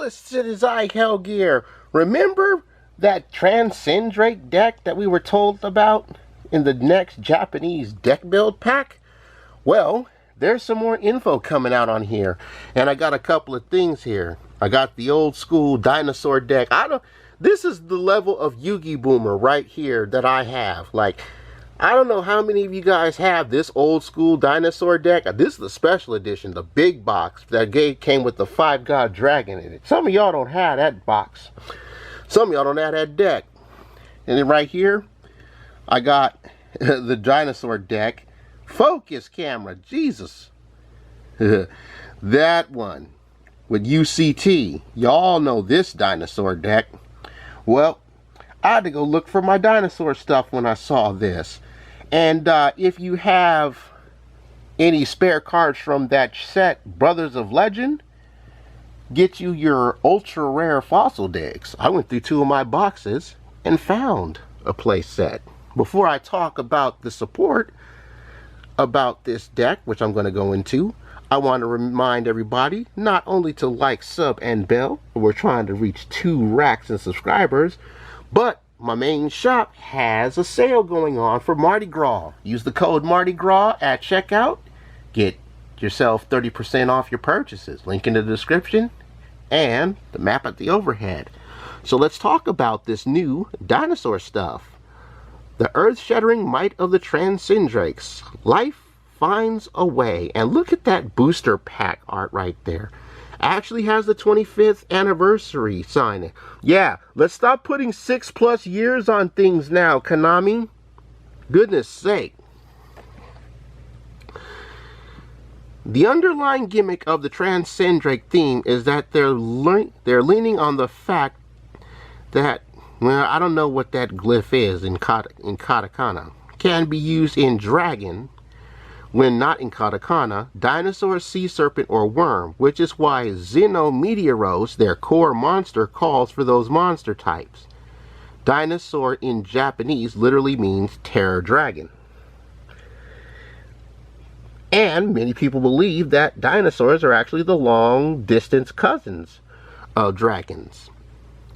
Helpless Citizen Hellgear. Remember that Transcendrake deck that we were told about in the next Japanese deck build pack? Well, there's some more info coming out on here, and I got a couple of things here. I got the old school dinosaur deck. This is the level of Yugi Boomer right here that I have. Like, I don't know how many of you guys have this old school dinosaur deck. This is the special edition, the big box that came with the 5-God dragon in it. Some of y'all don't have that box. Some of y'all don't have that deck. And then right here, I got the dinosaur deck. Focus camera, Jesus. That one with UCT. Y'all know this dinosaur deck. Well, I had to go look for my dinosaur stuff when I saw this. And if you have any spare cards from that set, Brothers of Legend, get you your ultra rare fossil decks. I went through 2 of my boxes and found a play set. Before I talk about the support about this deck, which I'm going to go into, I want to remind everybody not only to like, sub, and bell. We're trying to reach 2 racks in subscribers, but my main shop has a sale going on for Mardi Gras. Use the code Mardi Gras at checkout. Get yourself 30% off your purchases. Link in the description and the map at the overhead. So let's talk about this new dinosaur stuff. The earth-shattering might of the Transcendrakes. Life finds a way. And look at that booster pack art right there. Actually has the 25th anniversary sign. Yeah, let's stop putting 6+ years on things now, Konami. Goodness sake. The underlying gimmick of the Transcendrake theme is that they're leaning on the fact that, well, I don't know what that glyph is in katakana. Can be used in dragon when not in katakana, dinosaur, sea serpent, or worm, which is why Xenometeoros, their core monster, calls for those monster types. Dinosaur in Japanese literally means terror dragon. And many people believe that dinosaurs are actually the long-distance cousins of dragons.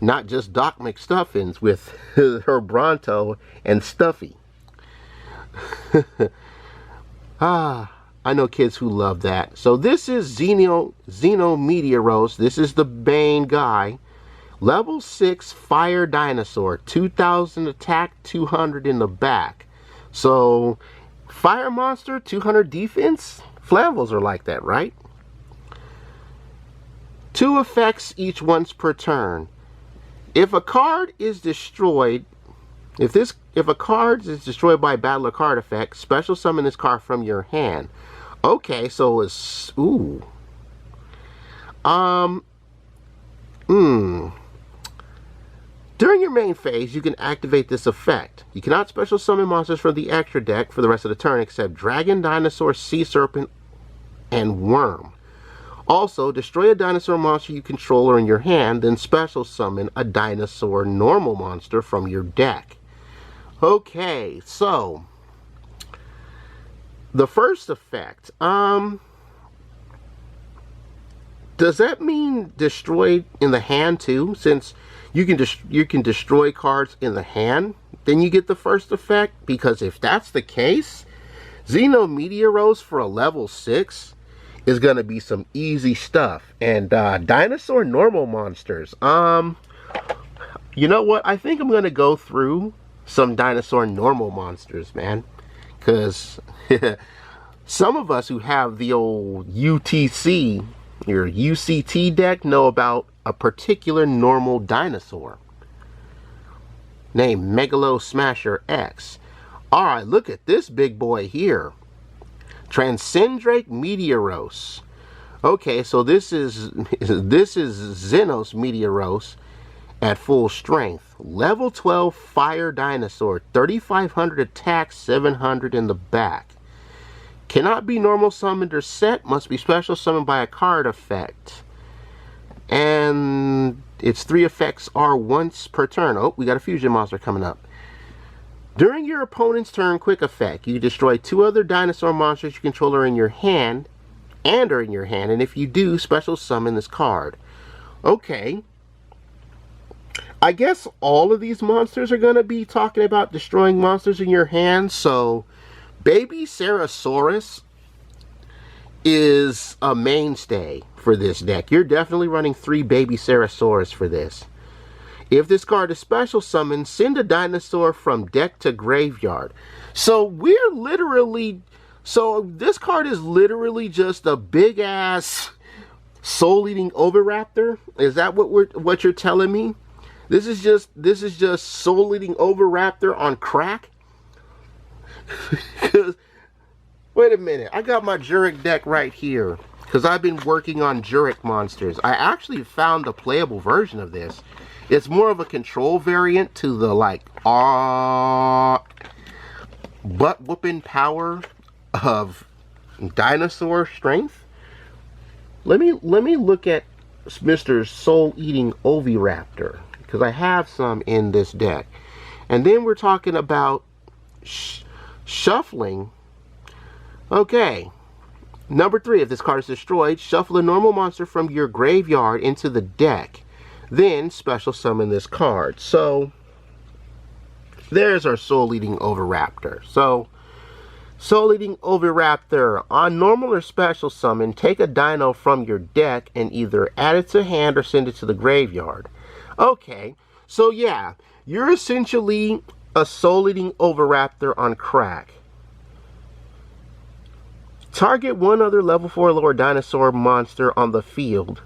Not just Doc McStuffins with her Bronto and Stuffy. I know kids who love that. So this is Xenometeoros. This is the main guy. Level 6 fire dinosaur. 2000 attack, 200 in the back. So fire monster, 200 defense. Flammbles are like that, right? 2 effects each once per turn. If a card is destroyed, if a card is destroyed by a battle or card effect, special summon this card from your hand. Okay, so it's During your main phase, you can activate this effect. You cannot special summon monsters from the extra deck for the rest of the turn except dragon, dinosaur, sea serpent, and worm. Also, destroy a dinosaur monster you control or in your hand, then special summon a dinosaur normal monster from your deck. Okay, so the first effect, does that mean destroyed in the hand too? Since you can destroy cards in the hand, then you get the first effect? Because if that's the case, Xenometeoros for a level 6 is going to be some easy stuff. And dinosaur normal monsters. You know what? I think I'm going to go through some dinosaur normal monsters, man. Because some of us who have the old UTC or UCT deck know about a particular normal dinosaur named Megalo Smasher X. Alright, look at this big boy here. Transcendrake Meteoros. Okay, so this is Xenos Meteoros at full strength. Level 12 fire dinosaur. 3500 attack, 700 in the back. Cannot be normal summoned or set. Must be special summoned by a card effect. And its 3 effects are once per turn. Oh, we got a fusion monster coming up. During your opponent's turn quick effect, you destroy 2 other dinosaur monsters you control are in your hand, and if you do, special summon this card. Okay. I guess all of these monsters are going to be talking about destroying monsters in your hand. So, Baby Sarasaurus is a mainstay for this deck. You're definitely running 3 Baby Sarasaurus for this. If this card is special summoned, send a dinosaur from deck to graveyard. So this card is literally just a big ass soul-eating Oviraptor. Is that what you're telling me? This is just soul-eating Oviraptor on crack? Wait a minute, I got my Jurek deck right here because I've been working on Jurek monsters. I actually found a playable version of this. It's more of a control variant to the butt-whooping power of dinosaur strength. Let me look at Mr. Soul-Eating Oviraptor, because I have some in this deck. And then we're talking about shuffling. Okay. Number 3, if this card is destroyed, shuffle a normal monster from your graveyard into the deck. Then special summon this card. So there's our Soul-Eating Oviraptor. So Soul-Eating Oviraptor, on normal or special summon, take a dino from your deck and either add it to hand or send it to the graveyard. Okay, so yeah, you're essentially a Soul-Eating Oviraptor on crack. Target one other level 4 or lower dinosaur monster on the field.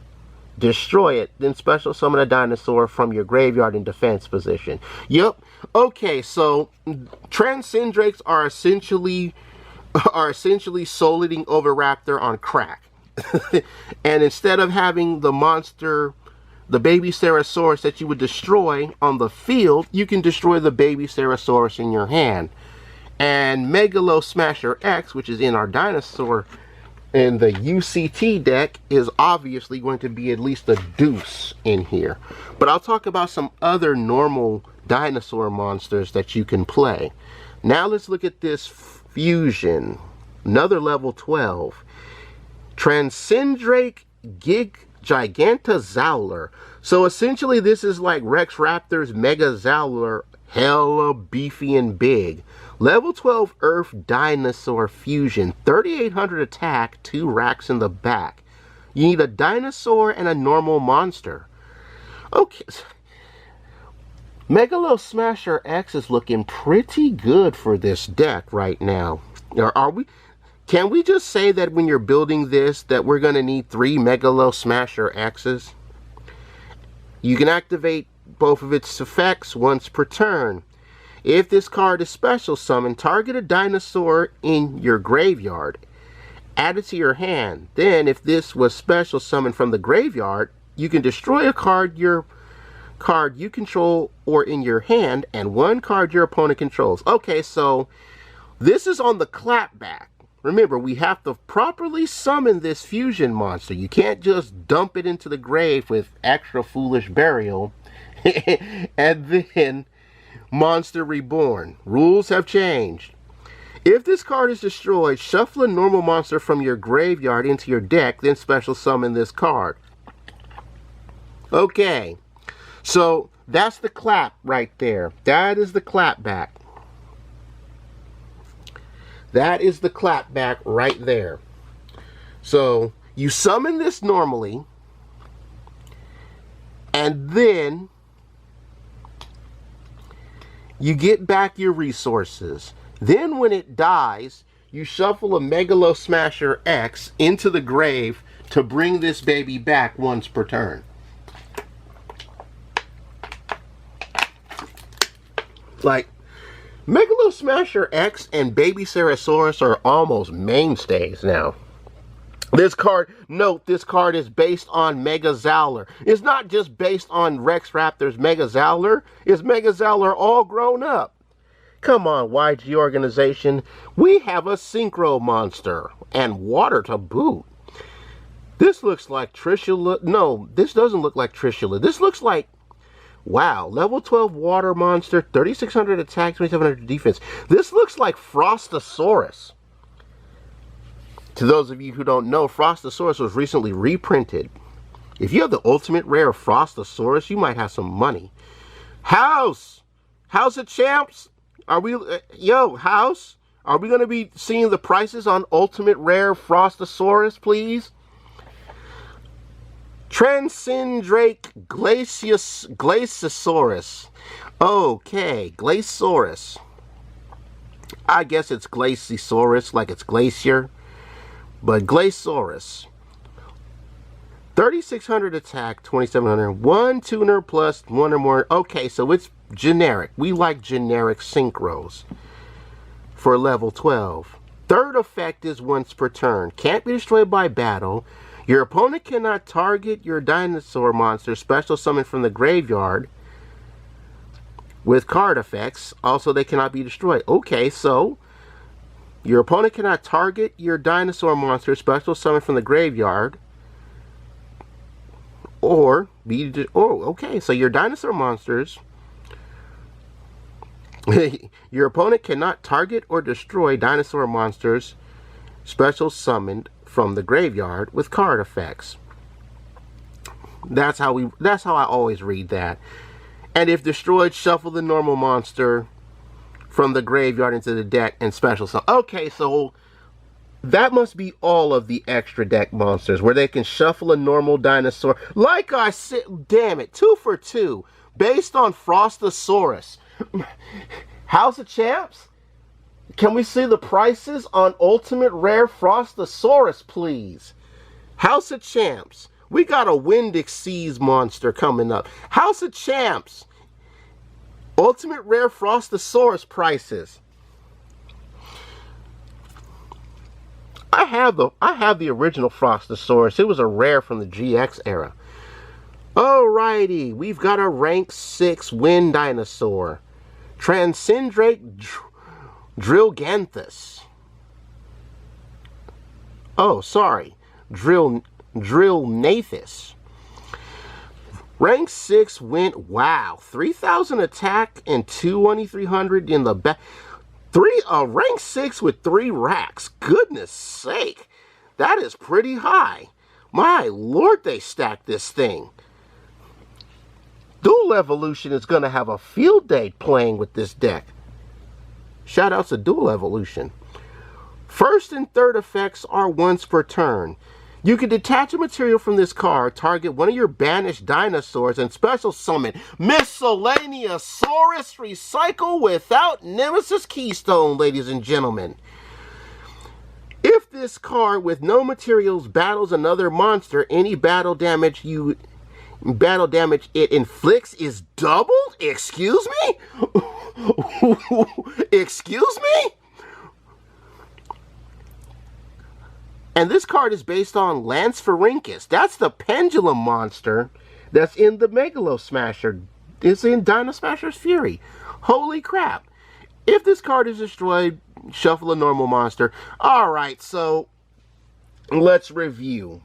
Destroy it, then special summon a dinosaur from your graveyard in defense position. Yep. Okay, so Transcendrakes are essentially Soul-Eating Oviraptor on crack. And instead of having the monster, the Baby Sarasaurus that you would destroy on the field, you can destroy the Baby Sarasaurus in your hand. And Megalo Smasher X, which is in our dinosaur in the UCT deck, is obviously going to be at least a deuce in here. But I'll talk about some other normal dinosaur monsters that you can play. Now let's look at this fusion. Another level 12. Transcendrake Gigantazowler. So essentially this is like Rex Raptor's Megazowler, hella beefy and big. Level 12 Earth Dinosaur Fusion. 3,800 attack, 2 racks in the back. You need a dinosaur and a normal monster. Okay. Megalo Smasher X is looking pretty good for this deck right now. Can we just say that when you're building this that we're going to need 3 Megalo Smasher X's? You can activate both of its effects once per turn. If this card is special summoned, target a dinosaur in your graveyard. Add it to your hand. Then, if this was special summoned from the graveyard, you can destroy a card you control or in your hand, and 1 card your opponent controls. Okay, so this is on the clapback. Remember, we have to properly summon this fusion monster. You can't just dump it into the grave with extra foolish burial and then Monster Reborn. Rules have changed. If this card is destroyed, shuffle a normal monster from your graveyard into your deck, then special summon this card. Okay, so that's the clap right there. That is the clapback. That is the clapback right there. So you summon this normally, and then you get back your resources. Then when it dies, you shuffle a Megalo Smasher X into the grave to bring this baby back once per turn. Like, Megalo Smasher X and Baby Sarasaurus are almost mainstays now. This card, note, this card is based on Megazowler. It's not just based on Rex Raptor's Megazowler. It's Megazowler all grown up. Come on, YG organization. We have a Synchro monster. And water to boot. This looks like Trishula. No, this doesn't look like Trishula. This looks like, wow, level 12 water monster, 3,600 attack, 2,700 defense. This looks like Frostosaurus. To those of you who don't know, Frostosaurus was recently reprinted. If you have the ultimate rare Frostosaurus, you might have some money. House of Champs, are we, House, are we going to be seeing the prices on ultimate rare Frostosaurus, please? Transcendrake Glaciosaurus. Okay, Glaciosaurus. I guess it's Glaciosaurus, like it's glacier. But Glaciosaurus. 3,600 attack, 2,700. One tuner plus one or more. Okay, so it's generic. We like generic synchros for level 12. Third effect is once per turn. Can't be destroyed by battle. Your opponent cannot target your dinosaur monster special summoned from the graveyard with card effects. Also, they cannot be destroyed. Okay, so your opponent cannot target your dinosaur monster special summoned from the graveyard or be... Oh, okay, so your dinosaur monsters... Your opponent cannot target or destroy dinosaur monsters special summoned from the graveyard with card effects. That's how I always read that. And if destroyed, shuffle the normal monster from the graveyard into the deck and special summon. Okay, so that must be all of the extra deck monsters where they can shuffle a normal dinosaur. Like I said, damn it, 2 for 2 based on Frostosaurus. House of Champs, can we see the prices on ultimate rare Frostosaurus, please? House of Champs, we got a Wind Exceeds monster coming up. House of Champs, ultimate rare Frostosaurus prices. I have the original Frostosaurus. It was a rare from the GX era. Alrighty, we've got a rank 6 wind dinosaur. Transcendrake Drillganthus. Oh, sorry. Drillnathus. Rank 6 wind. Wow. 3,000 attack and 2,300 in the back. Rank 6 with 3 racks. Goodness sake. That is pretty high. My lord, they stacked this thing. Dual Evolution is going to have a field day playing with this deck. Shout outs to Dual Evolution. First and third effects are once per turn. You can detach a material from this card, target one of your banished dinosaurs, and special summon Miscellaneousaurus. Recycle without Nemesis Keystone, ladies and gentlemen. If this card with no materials battles another monster, any battle damage it inflicts is doubled? Excuse me? Excuse me? And this card is based on Lansphorhynchus. That's the pendulum monster that's in the Megalo Smasher. It's in Dino Smasher's Fury. Holy crap. If this card is destroyed, shuffle a normal monster. Alright, so let's review.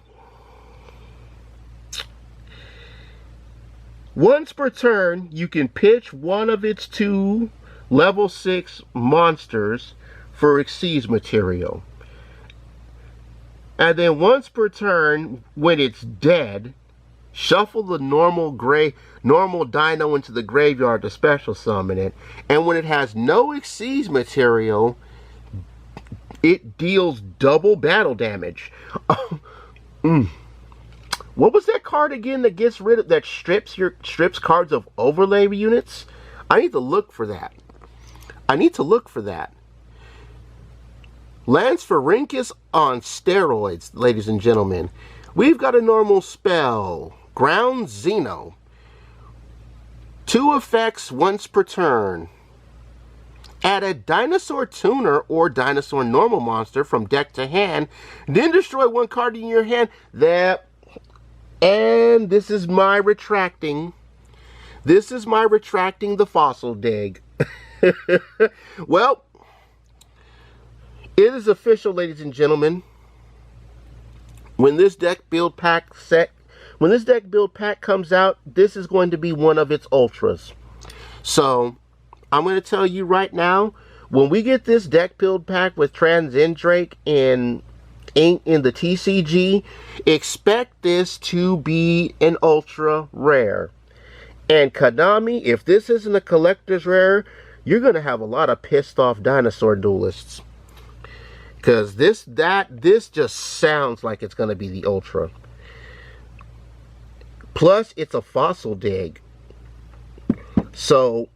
Once per turn, you can pitch one of its 2 level 6 monsters for Exceeds material. And then once per turn, when it's dead, shuffle the normal dino into the graveyard to special summon it. And when it has no Exceeds material, it deals double battle damage. What was that card again that gets rid of, that strips cards of overlay units? I need to look for that. Lansphorhynchus on steroids, ladies and gentlemen. We've got a normal spell, Ground Xeno. 2 effects once per turn. Add a dinosaur tuner or dinosaur normal monster from deck to hand, then destroy 1 card in your hand. And this is my retracting the fossil dig. Well, it is official, ladies and gentlemen. When this deck build pack comes out, this is going to be one of its ultras. So, I'm going to tell you right now, when we get this deck build pack with Transcendrake in ain't in the TCG, expect this to be an ultra rare. And Konami, if this isn't a collector's rare, you're going to have a lot of pissed off dinosaur duelists. Because this just sounds like it's going to be the ultra. Plus, it's a fossil dig. So,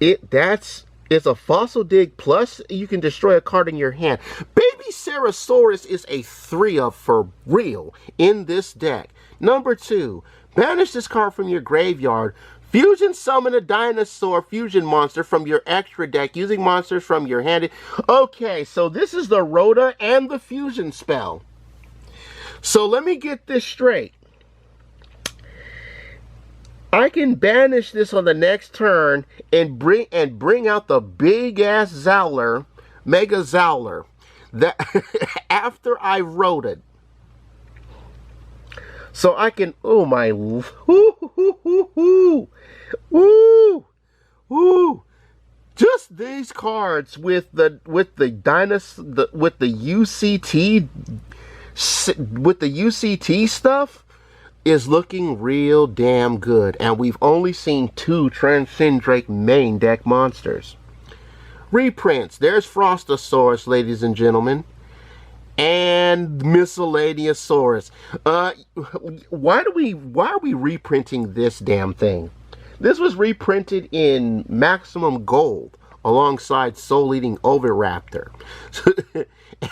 it's a fossil dig, plus you can destroy a card in your hand. Baby Ceratosaurus is a 3-of for real in this deck. Number 2, banish this card from your graveyard. Fusion summon a dinosaur fusion monster from your extra deck using monsters from your hand. Okay, so this is the Rhoda and the fusion spell. So let me get this straight. I can banish this on the next turn and bring out the big ass Zowler, Mega Zowler, that after I wrote it. So I can, oh my, just these cards with the UCT stuff is looking real damn good, and we've only seen 2 Transcendrake main deck monsters. Reprints, there's Frostosaurus, ladies and gentlemen, and Miscellaneousaurus. Why are we reprinting this damn thing? This was reprinted in Maximum Gold alongside Soul Eating Oviraptor.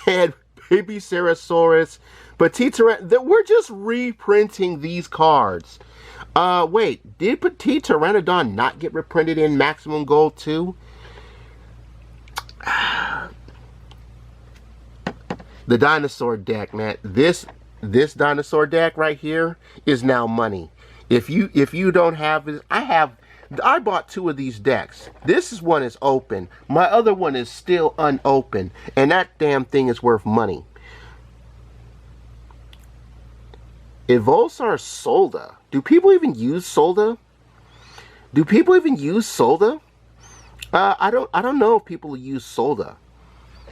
And Baby Ceratosaurus, Petite Pteranodon. We're just reprinting these cards. Wait, did Petite Pteranodon not get reprinted in Maximum Gold too? The dinosaur deck, man. This dinosaur deck right here is now money. If you don't have this, I bought 2 of these decks. This one is open. My other one is still unopened, and that damn thing is worth money. Evolsar Solda. Do people even use Solda? Do people even use Solda? I don't know if people use Solda.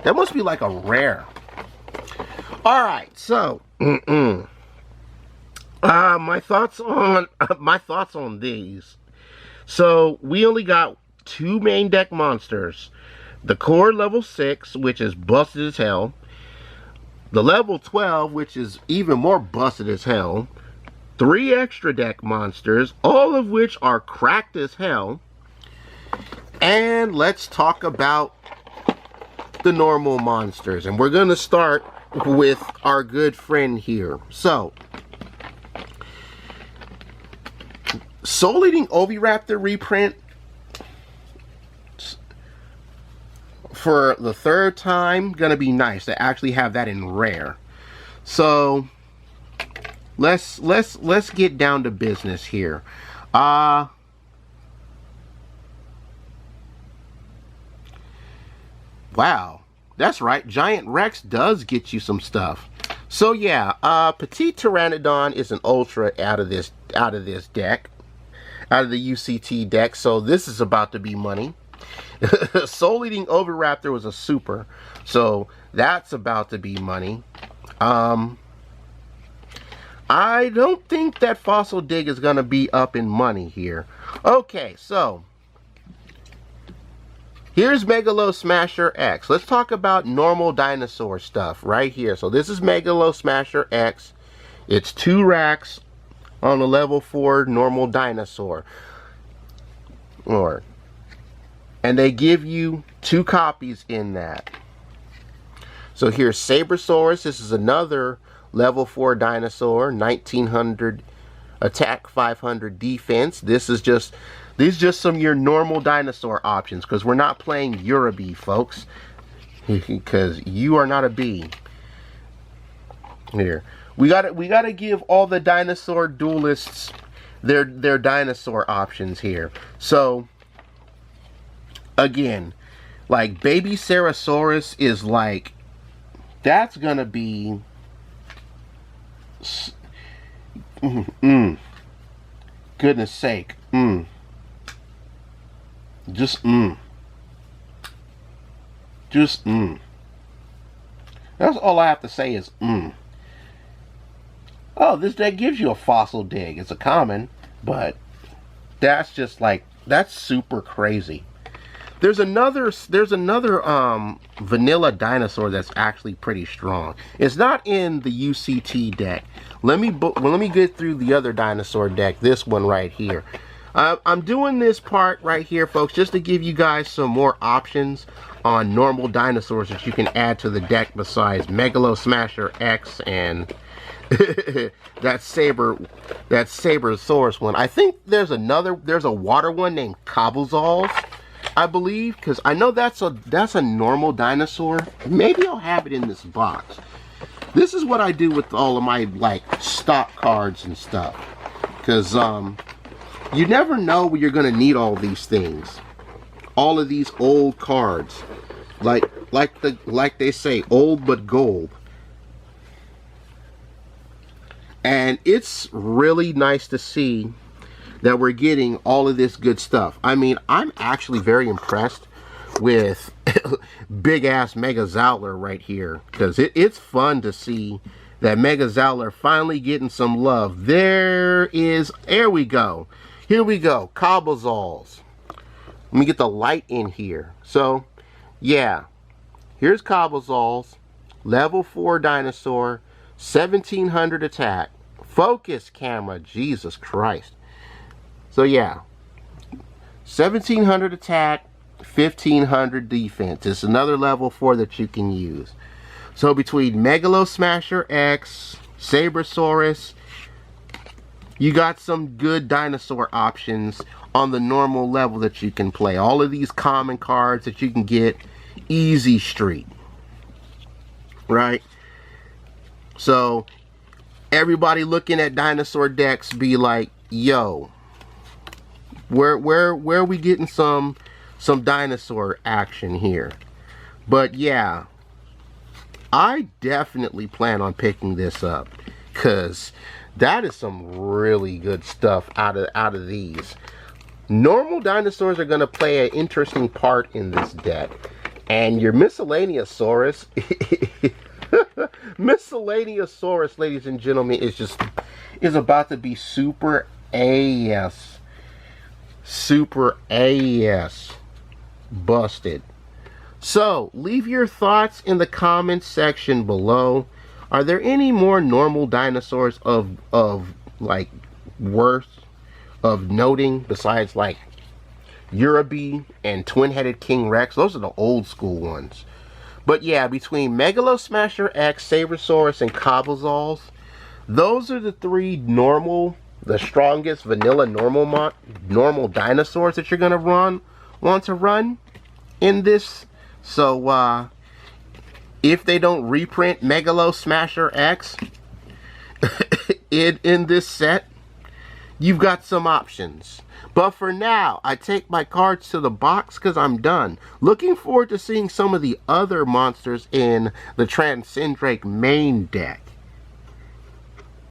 That must be like a rare. All right, so my thoughts on these. So we only got 2 main deck monsters. The core level 6, which is busted as hell. The level 12, which is even more busted as hell. 3 extra deck monsters, all of which are cracked as hell. And let's talk about the normal monsters. And we're going to start with our good friend here. So, Soul Eating Oviraptor reprint for the 3rd time. Gonna be nice to actually have that in rare. So let's get down to business here. Wow, that's right, Giant Rex does get you some stuff. So yeah, Petite Pteranodon is an ultra out of this deck, out of the UCT deck, so this is about to be money. Soul Eating Oviraptor was a super, so that's about to be money. I don't think that Fossil Dig is gonna be up in money here. Okay, so here's Megalo Smasher X. Let's talk about normal dinosaur stuff right here. So this is Megalo Smasher X. It's 2 racks on a level 4 normal dinosaur. And they give you 2 copies in that. So here's Sabersaurus. This is another level 4 dinosaur, 1900 attack, 500 defense. These are just some of your normal dinosaur options, because we're not playing Eurobee, folks. Because you are not a bee. Here, we gotta give all the dinosaur duelists their dinosaur options here. So again, like Baby Ceratosaurus is like, that's gonna be goodness sake, That's all I have to say is, Oh, this deck gives you a fossil dig. It's a common, but that's just like, that's super crazy. There's another vanilla dinosaur that's actually pretty strong. It's not in the UCT deck. Let me get through the other dinosaur deck. This one right here. I'm doing this part right here, folks, just to give you guys some more options on normal dinosaurs that you can add to the deck besides Megalo Smasher X and that Sabersaurus one. I think there's a water one named Cobblezols, I believe, because I know that's a normal dinosaur. Maybe I'll have it in this box. This is what I do with all of my like stock cards and stuff, because you never know when you're gonna need all these things, all of these old cards, like they say, old but gold. And it's really nice to see that we're getting all of this good stuff. I mean, I'm actually very impressed with big ass Mega Zowler right here, because it's fun to see that Mega Zowler finally getting some love. There we go. Here we go, Cobblezols. Let me get the light in here. So, yeah, here's Cobblezols, level 4 dinosaur, 1700 attack, focus camera, Jesus Christ. So yeah, 1700 attack, 1500 defense. It's another level 4 that you can use. So between Megalo Smasher X, Sabersaurus, you got some good dinosaur options on the normal level that you can play. All of these common cards that you can get easy street, right? So everybody looking at dinosaur decks be like, yo, where are we getting some dinosaur action here? But yeah, I definitely plan on picking this up, because that is some really good stuff out of these. Normal dinosaurs are going to play an interesting part in this deck, and your Miscellaneousaurus Miscellaneousaurus, ladies and gentlemen, is about to be super AS busted. So leave your thoughts in the comments section below. Are there any more normal dinosaurs of like worth of noting besides like Uraby and twin-headed King Rex? Those are the old school ones. But yeah, between Megalo Smasher X, Sabersaurus, and Cobblezols, those are the three the strongest vanilla normal dinosaurs that you're gonna want to run in this. So if they don't reprint Megalo Smasher X in this set, you've got some options. But for now, I take my cards to the box because I'm done. Looking forward to seeing some of the other monsters in the Transcendrake main deck.